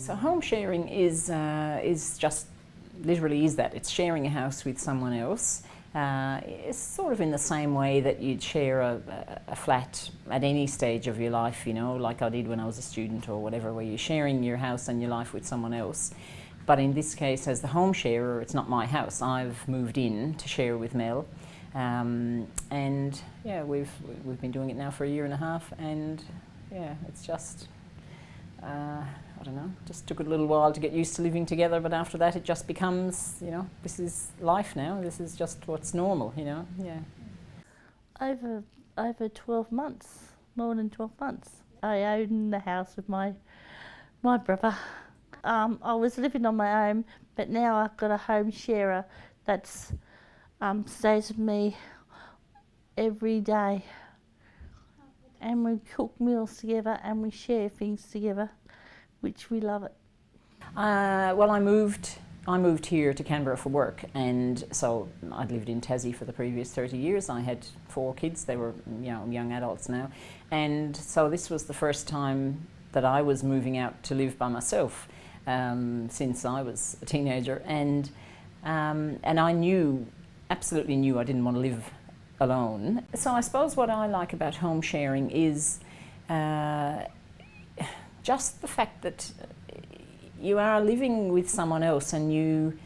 So home sharing is just literally is that. It's sharing a house with someone else. It's sort of in the same way that you'd share a flat at any stage of your life, you know, like I did when I was a student or whatever, where you're sharing your house and your life with someone else. But in this case, as the home sharer, it's not my house. I've moved in to share with Mel. And yeah, we've been doing it now for 1.5 years, and yeah, it's just I don't know, just took a little while to get used to living together, but after that it just becomes, you know, this is life now, this is just what's normal, you know, yeah. Over 12 months, more than 12 months. I own the house with my brother. I was living on my own, but now I've got a home sharer that's stays with me every day, and we cook meals together and we share things together, which we love it. Well, I moved here to Canberra for work, and so I'd lived in Tassie for the previous 30 years. I had 4 kids, they were, you know, young adults now, and so this was the first time that I was moving out to live by myself since I was a teenager, and I absolutely knew I didn't want to live alone. So I suppose what I like about home sharing is just the fact that you are living with someone else, and you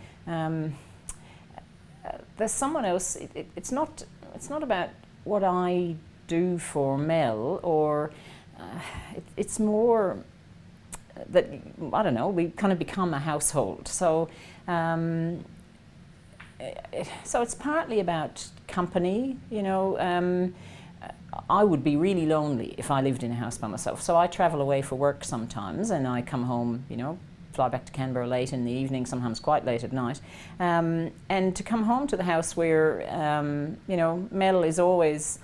there's someone else. It's not about what I do for Mel, or it's more that, I don't know, we kind of become a household. So so it's partly about company, you know. I would be really lonely if I lived in a house by myself. So I travel away for work sometimes, and I come home, you know, fly back to Canberra late in the evening, sometimes quite late at night. And to come home to the house where, you know, Mel is always,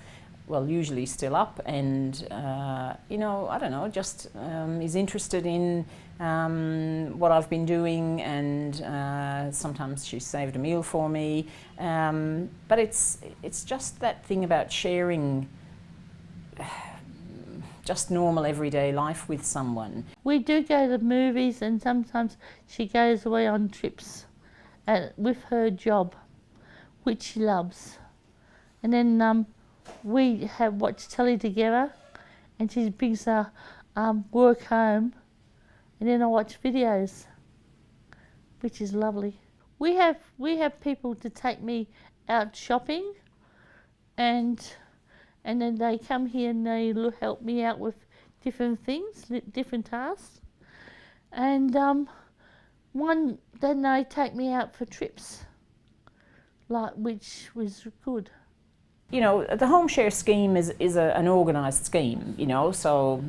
well, usually still up, and, you know, I don't know, just is interested in what I've been doing, and sometimes she saved a meal for me. But it's just that thing about sharing just normal everyday life with someone. We do go to the movies, and sometimes she goes away on trips with her job, which she loves. And then we have watched telly together, and she brings her work home, and then I watch videos, which is lovely. We have people to take me out shopping, and then they come here and they help me out with different things, different tasks. And then they take me out for trips, which was good. You know, the home share scheme is an organised scheme, you know, so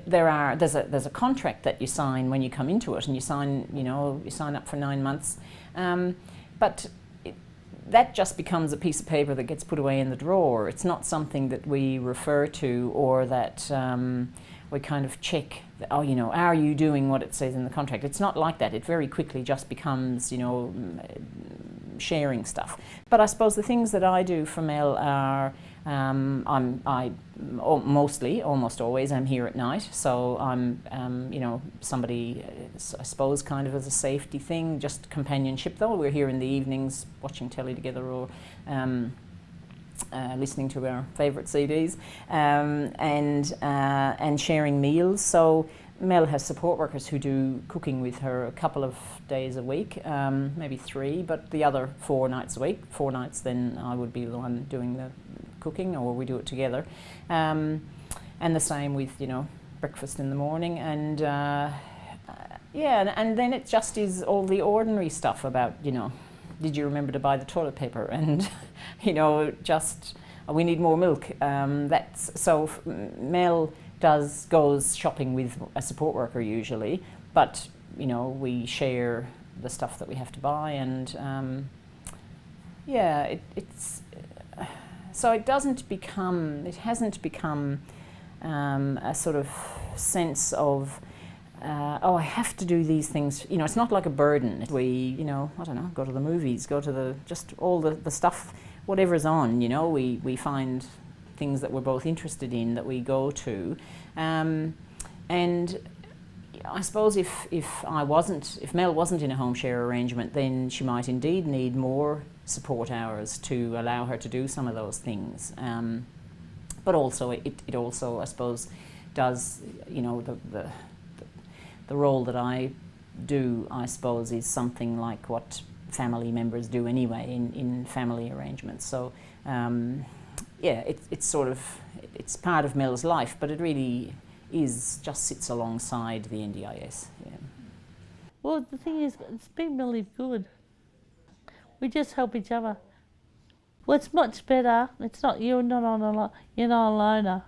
there's a contract that you sign when you come into it, and you sign up for 9 months, but that just becomes a piece of paper that gets put away in the drawer. It's not something that we refer to, or that we kind of check, oh, you know, are you doing what it says in the contract? It's not like that. It very quickly just becomes, you know, sharing stuff. But I suppose the things that I do for Mel are, almost always, I'm here at night, so I'm, you know, somebody, I suppose, kind of as a safety thing, just companionship though. We're here in the evenings watching telly together, or listening to our favourite CDs, and sharing meals. So Mel has support workers who do cooking with her a couple of days a week, maybe 3, but the other 4 nights a week. 4 nights, then I would be the one doing the cooking, or we do it together. And the same with, you know, breakfast in the morning, and yeah, and then it just is all the ordinary stuff about, you know, did you remember to buy the toilet paper, and you know, just we need more milk. That's so Mel goes shopping with a support worker usually, but you know, we share the stuff that we have to buy, and yeah, it's so it hasn't become a sort of sense of oh, I have to do these things. You know, it's not like a burden. We, you know, I don't know, go to the movies, go to just all the stuff, whatever's on, you know, we find things that we're both interested in that we go to. And I suppose if Mel wasn't in a home share arrangement, then she might indeed need more support hours to allow her to do some of those things. But also, it also, I suppose, does, you know, the role that I do, I suppose, is something like what family members do anyway in family arrangements. So, yeah, it's sort of, it's part of Mel's life, but it really just sits alongside the NDIS. Yeah. Well, the thing is, it's been really good. We just help each other. Well, it's much better. It's not, you're not on a, you're not a loner.